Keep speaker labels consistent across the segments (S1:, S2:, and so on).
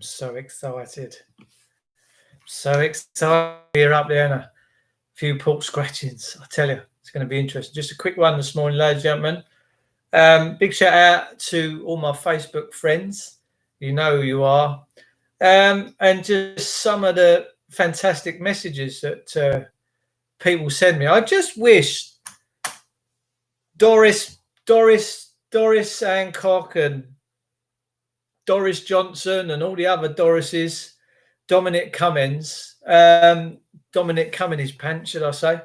S1: So excited. So excited. You're up there and a few pork scratchings. I tell you, it's going to be interesting. Just a quick one this morning, ladies and gentlemen. Big shout out to all my Facebook friends. You know who you are. And just some of the fantastic messages that people send me. I just wish Doris Hancock and Doris Johnson and all the other Dorises, Dominic Cummins, pants, should I say?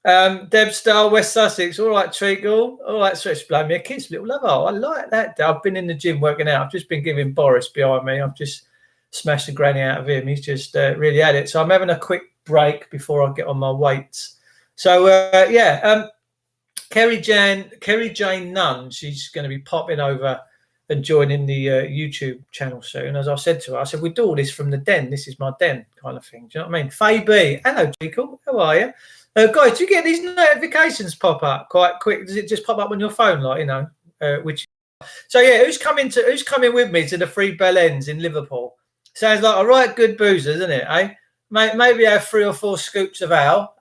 S1: Deb Starr, West Sussex, all right, Treacle, all right, Stretch Blow Me a Kiss, little lover. I like that. I've been in the gym working out. I've just been giving Boris behind me. I've just smashed the granny out of him. He's just really had it. So I'm having a quick break before I get on my weights. So, Kerry Jane Nunn, she's going to be popping over and joining the YouTube channel soon. As I said to her, I said, we do all this from the den. This is my den kind of thing. Do you know what I mean? Faye B, hello, Treacle. How are you? Guys, do you get these notifications pop up quite quick? Does it just pop up on your phone, like, you know? So yeah, who's coming with me to the Free Bellends in Liverpool? Sounds like a right good boozer, doesn't it? Eh? Maybe have 3 or 4 scoops of ale.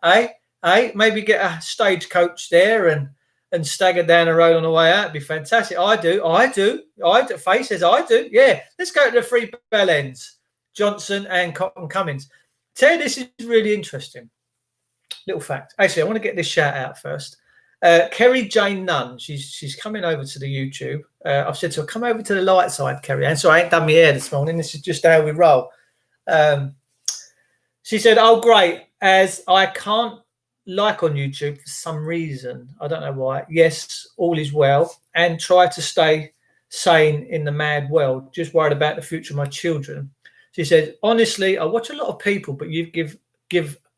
S1: Maybe get a stagecoach there and stagger down the road on the way out. It'd be fantastic. I do. Faye says I do. Yeah, let's go to the Free Bellends. Johnson and Cotton Cummins. Tell you, this is really interesting. Little fact. Actually, I want to get this shout out first. Kerry Jane Nunn. She's coming over to the YouTube. I've said to her, come over to the light side, Kerry. And so I ain't done my hair this morning. This is just how we roll. She said, oh, great. As I can't like on YouTube for some reason. I don't know why. Yes, all is well. And try to stay sane in the mad world. Just worried about the future of my children. She said, honestly, I watch a lot of people, but you give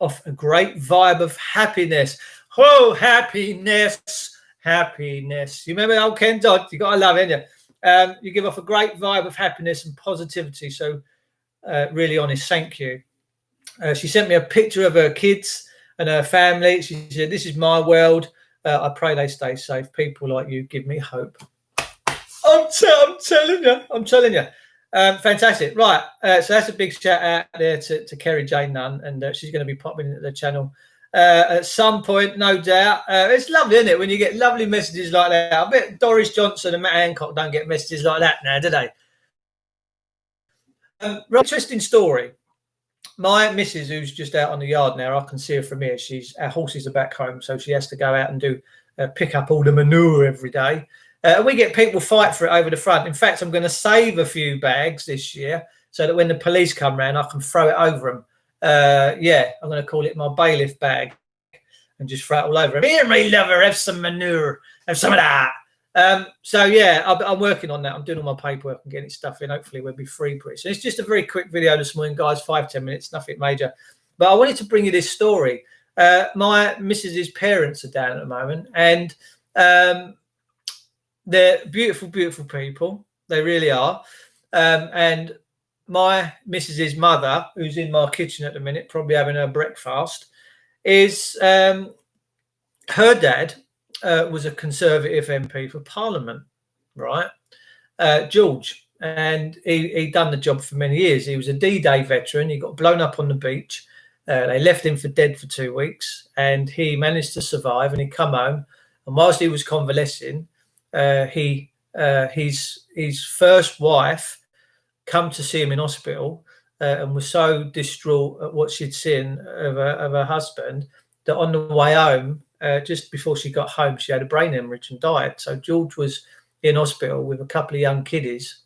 S1: off a great vibe of happiness. Oh, happiness. You remember old Ken Dodd? You got to love it, ain't you? You give off a great vibe of happiness and positivity. So really honest, thank you. She sent me a picture of her kids and her family. She said, this is my world. I pray they stay safe. People like you give me hope. I'm telling you. Fantastic. Right. So that's a big shout out there to Kerry Jane Nunn. And she's going to be popping into the channel at some point, no doubt. It's lovely, isn't it, when you get lovely messages like that? I bet Doris Johnson and Matt Hancock don't get messages like that now, do they? Interesting story. My missus, who's just out on the yard now, I can see her from here. Our horses are back home, so she has to go out and pick up all the manure every day. We get people fight for it over the front. In fact, I'm going to save a few bags this year so that when the police come round, I can throw it over them. I'm going to call it my bailiff bag and just throw it all over them. Here, me lover, have some manure, have some of that. I'm working on that. I'm doing all my paperwork and getting stuff in. Hopefully we'll be free pretty soon. It's just a very quick video this morning, guys, 5-10 minutes, nothing major. But I wanted to bring you this story. My missus's parents are down at the moment, and they're beautiful, beautiful people. They really are. And my missus's mother, who's in my kitchen at the minute, probably having her breakfast, is her dad was a Conservative MP for Parliament, right? George. And he done the job for many years. He was a D-Day veteran. He got blown up on the beach. They left him for dead for 2 weeks, and he managed to survive, and he come home. And whilst he was convalescing, his first wife come to see him in hospital and was so distraught at what she'd seen of her husband that on the way home, just before she got home, she had a brain hemorrhage and died. So George was in hospital with a couple of young kiddies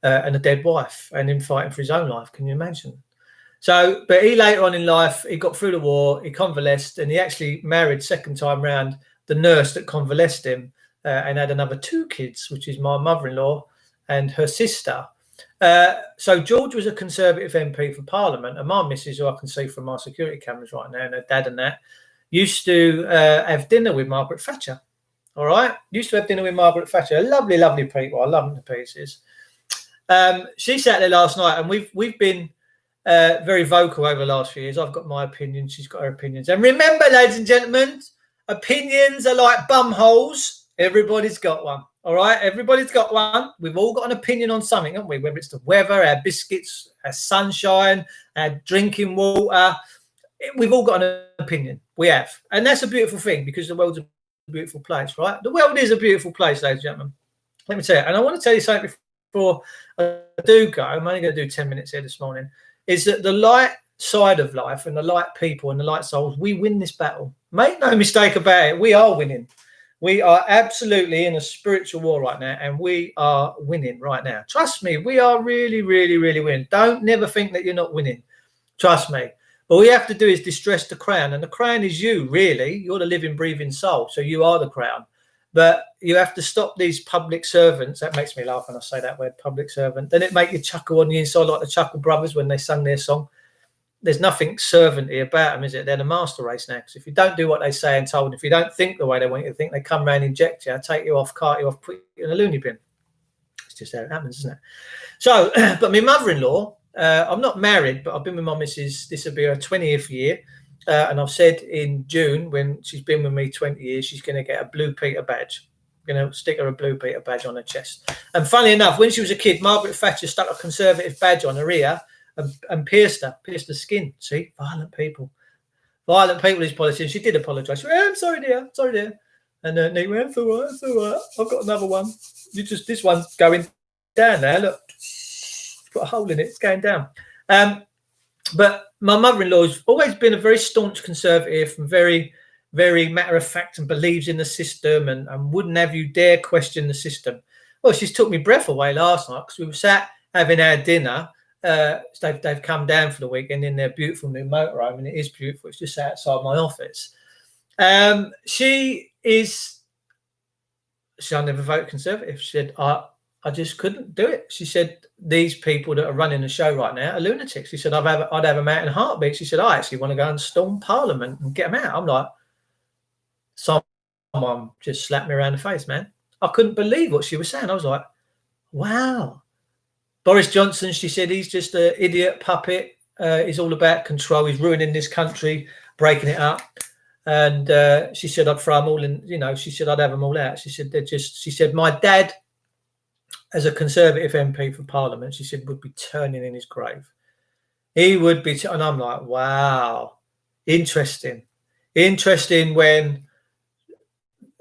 S1: and a dead wife, and him fighting for his own life. Can you imagine? So, but he later on in life, he got through the war, he convalesced, and he actually married second time round the nurse that convalesced him and had another 2 kids, which is my mother-in-law and her sister. So George was a Conservative MP for Parliament, and my missus, who I can see from my security cameras right now, and her dad and that, used to have dinner with Margaret Thatcher. All right? Used to have dinner with Margaret Thatcher. Lovely, lovely people. I love them to pieces. She sat there last night, and we've been very vocal over the last few years. I've got my opinions. She's got her opinions. And remember, ladies and gentlemen, opinions are like bum holes. Everybody's got one. All right, everybody's got one. We've all got an opinion on something, haven't we? Whether it's the weather, our biscuits, our sunshine, our drinking water. We've all got an opinion. We have. And that's a beautiful thing, because the world's a beautiful place, right? The world is a beautiful place, ladies and gentlemen. Let me tell you. And I want to tell you something before I do go. I'm only going to do 10 minutes here this morning. Is that the light side of life and the light people and the light souls, we win this battle. Make no mistake about it. We are winning. We are absolutely in a spiritual war right now, and we are winning right now. Trust me, we are really, really, really winning. Don't never think that you're not winning. Trust me. All you have to do is distress the crown, and the crown is you, really. You're the living, breathing soul, so you are the crown. But you have to stop these public servants. That makes me laugh when I say that word, public servant. Then it make you chuckle on the inside, like the Chuckle Brothers when they sung their song. There's nothing servanty about them, is it? They're the master race now. Because if you don't do what they say and told, if you don't think the way they want you to think, they come around, inject you, take you off, cart you off, put you in a loony bin. It's just how it happens, isn't it? So, but my mother-in-law, I'm not married, but I've been with my missus. This will be her 20th year. And I've said in June, when she's been with me 20 years, she's going to get a Blue Peter badge. I'm going to stick her a Blue Peter badge on her chest. And funnily enough, when she was a kid, Margaret Thatcher stuck a Conservative badge on her ear and pierced the skin. See, violent people, these politicians. She did apologise. She went, I'm sorry, dear. And Nick went, it's all right. I've got another one. This one's going down now. Look, it's got a hole in it. It's going down. But my mother-in-law has always been a very staunch Conservative and very, very matter of fact, and believes in the system and wouldn't have you dare question the system. Well, she's took me breath away last night, because we were sat having our dinner. They've come down for the weekend in their beautiful new motorhome, and it is beautiful. It's just outside my office. She'll never vote Conservative. She said, I just couldn't do it. She said, these people that are running the show right now are lunatics. She said, I'd have them out in a heartbeat. She said, I actually want to go and storm Parliament and get them out. I'm like, someone just slapped me around the face, man. I couldn't believe what she was saying. I was like, wow. Boris Johnson, she said, he's just an idiot puppet. He's all about control. He's ruining this country, breaking it up. And she said, I'd throw them all in, she said, I'd have them all out. She said, my dad, as a Conservative MP for Parliament, she said, would be turning in his grave. He would be, and I'm like, wow, interesting when,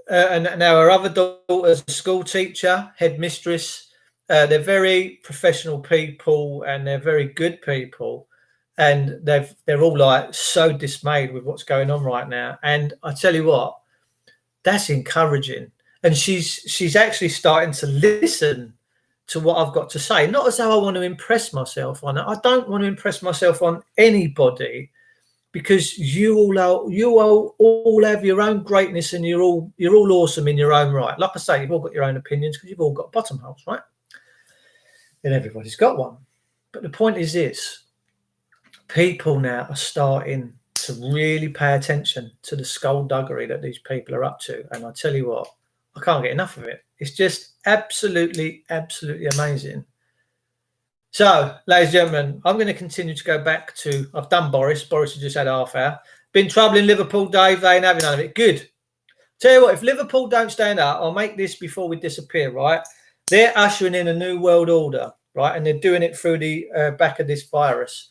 S1: and now her other daughter's a school teacher, headmistress. They're very professional people, and they're very good people, and they're all like so dismayed with what's going on right now. And I tell you what, that's encouraging. And she's actually starting to listen to what I've got to say. Not as though I want to impress myself on it. I don't want to impress myself on anybody, because you all have your own greatness, and you're all awesome in your own right. Like I say, you've all got your own opinions, because you've all got bottom holes, right? And everybody's got one. But the point is this: people now are starting to really pay attention to the skullduggery that these people are up to. And I tell you what, I can't get enough of it. It's just absolutely, absolutely amazing. So, ladies and gentlemen, I'm going to continue to go back to, I've done Boris. Boris has just had half hour. Been trouble in Liverpool, Dave. They ain't having none of it. Good. Tell you what, if Liverpool don't stand up, I'll make this before we disappear, right? They're ushering in a new world order, right? And they're doing it through the back of this virus.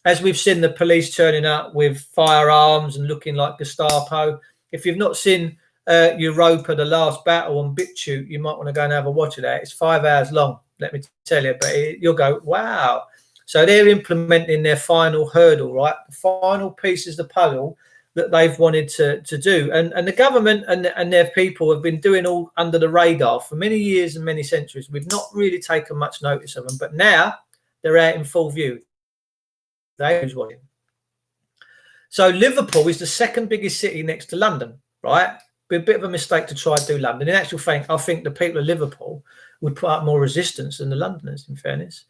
S1: As we've seen the police turning up with firearms and looking like Gestapo. If you've not seen Europa, the last battle on BitChute, you might want to go and have a watch of that. It's 5 hours long, let me tell you. But you'll go, wow. So they're implementing their final hurdle, right? The final piece is the puzzle that they've wanted to do. And the government and their people have been doing all under the radar for many years and many centuries. We've not really taken much notice of them. But now they're out in full view. Who's watching. So Liverpool is the second biggest city next to London, right? Be a bit of a mistake to try to do London. In actual fact, I think the people of Liverpool would put up more resistance than the Londoners, in fairness,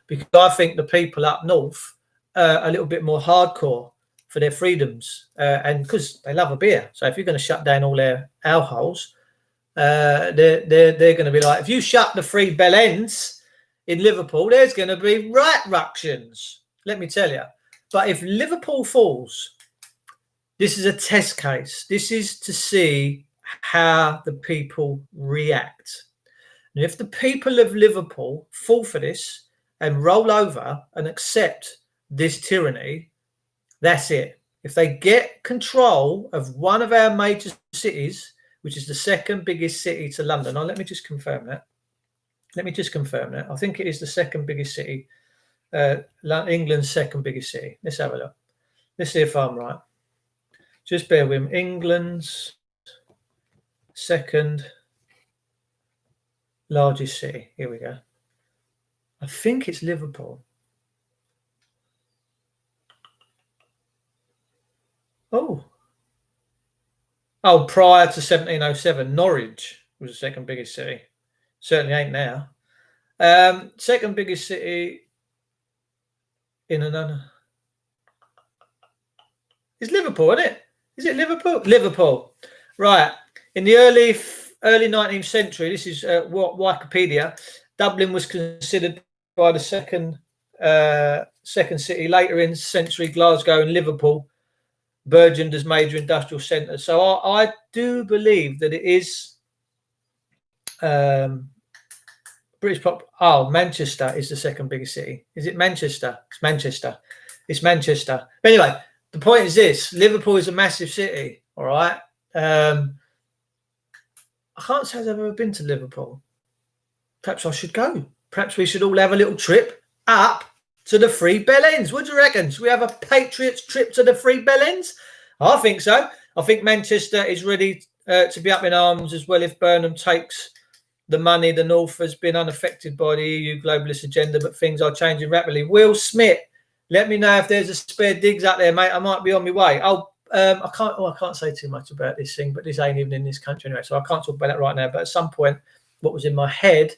S1: because I think the people up north are a little bit more hardcore for their freedoms, and because they love a beer. So if you're going to shut down all their alcohols, they're going to be like, if you shut the free bellends in Liverpool, there's going to be right ructions. Let me tell you. But if Liverpool falls, this is a test case. This is to see how the people react. And if the people of Liverpool fall for this and roll over and accept this tyranny, that's it. If they get control of one of our major cities, which is the second biggest city to London. Now, let me just confirm that. I think it is the second biggest city, England's second biggest city. Let's have a look. Let's see if I'm right. Just bear with me. England's second largest city. Here we go. I think it's Liverpool. Oh, prior to 1707, Norwich was the second biggest city. Certainly ain't now. Second biggest city in another is Liverpool, isn't it? Is it Liverpool? Liverpool. Right. In the early 19th century, this is what Wikipedia, Dublin was considered by the second city. Later in the century, Glasgow and Liverpool burgeoned as major industrial centres. So I do believe that it is British pop. Oh, Manchester is the second biggest city. Is it Manchester? It's Manchester. It's Manchester. Anyway, the point is this: Liverpool is a massive city. All right. I can't say I've ever been to Liverpool. Perhaps I should go. Perhaps we should all have a little trip up to the Three Bellends. What do you reckon? Should we have a Patriots trip to the Three Bellends? I think so. I think Manchester is ready to be up in arms as well if Burnham takes the money. The North has been unaffected by the EU globalist agenda, but things are changing rapidly. Will Smith, let me know if there's a spare digs out there, mate. I might be on my way. I can't say too much about this thing, but this ain't even in this country anyway, so I can't talk about that right now. But at some point, what was in my head,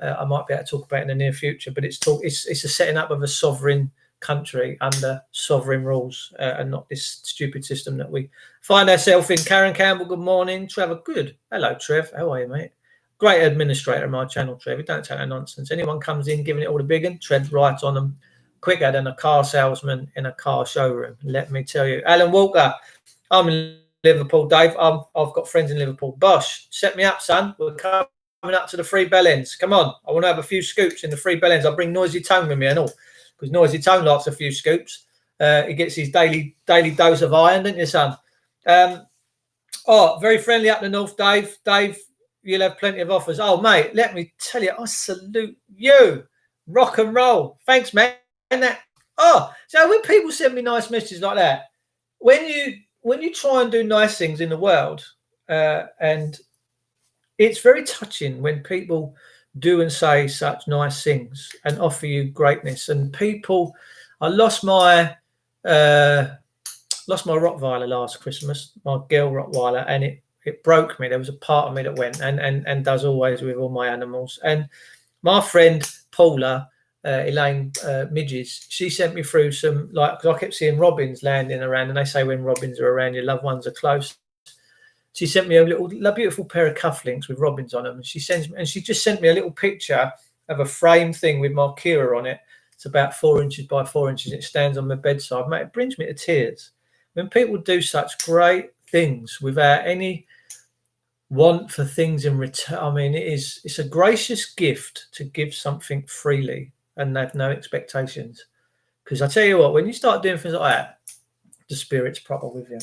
S1: I might be able to talk about in the near future. But it's a setting up of a sovereign country under sovereign rules, and not this stupid system that we find ourselves in. Karen Campbell, good morning. Trevor, good. Hello, Trev. How are you, mate? Great administrator of my channel, Trev. Don't take that nonsense. Anyone comes in giving it all the big one, tread right on them, quicker than a car salesman in a car showroom. Let me tell you. Alan Walker, I'm in Liverpool, Dave. I've got friends in Liverpool. Bosh, set me up, son. We're coming up to the Three Bellends. Come on. I want to have a few scoops in the Three Bellends. I'll bring Noisy Tone with me and all, because Noisy Tone likes a few scoops. He gets his daily dose of iron, don't you, son? Very friendly up the north, Dave. Dave, you'll have plenty of offers. Oh, mate, let me tell you, I salute you. Rock and roll. Thanks, man. So when people send me nice messages like that, when you try and do nice things in the world, and it's very touching when people do and say such nice things and offer you greatness. And people, I lost my Rottweiler last Christmas, my girl Rottweiler, and it broke me. There was a part of me that went, and does always with all my animals. And my friend Paula, Elaine Midges, she sent me through some, because I kept seeing robins landing around, and they say when robins are around, your loved ones are close. She sent me a beautiful pair of cufflinks with robins on them, and she just sent me a little picture of a frame thing with my Kira on it. It's about 4 inches by 4 inches. It stands on my bedside. Mate, it brings me to tears when people do such great things without any want for things in return. I mean, it's a gracious gift to give something freely and have no expectations. Because I tell you what, when you start doing things like that, the spirit's proper with you.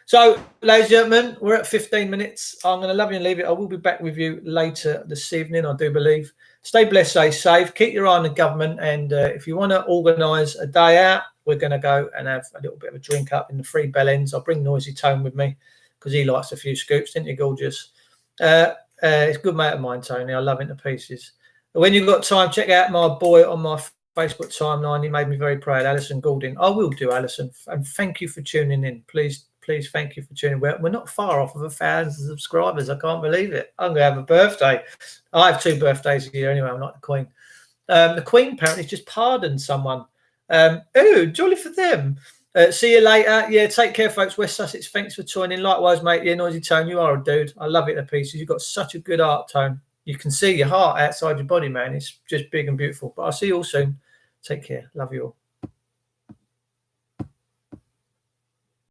S1: So, ladies and gentlemen, we're at 15 minutes. I'm going to love you and leave it. I will be back with you later this evening, I do believe. Stay blessed, stay safe. Keep your eye on the government. And if you want to organise a day out, we're going to go and have a little bit of a drink up in the Three Bellends. I'll bring Noisy Tone with me because he likes a few scoops, didn't you, gorgeous? It's a good mate of mine, Tony. I love him to pieces. When you've got time, check out my boy on my Facebook timeline. He made me very proud, Alison Goulding. I will do, Alison. And thank you for tuning in. Please, thank you for tuning in. We're not far off of 1,000 subscribers. I can't believe it. I'm going to have a birthday. I have 2 birthdays a year anyway. I'm not the Queen. The Queen apparently just pardoned someone. Jolly for them. See you later. Yeah, take care, folks. West Sussex, thanks for joining. Likewise, mate. Yeah, Noisy Tone, you are a dude. I love it to pieces. You've got such a good art tone. You can see your heart outside your body, man. It's just big and beautiful. But I'll see you all soon. Take care. Love you all.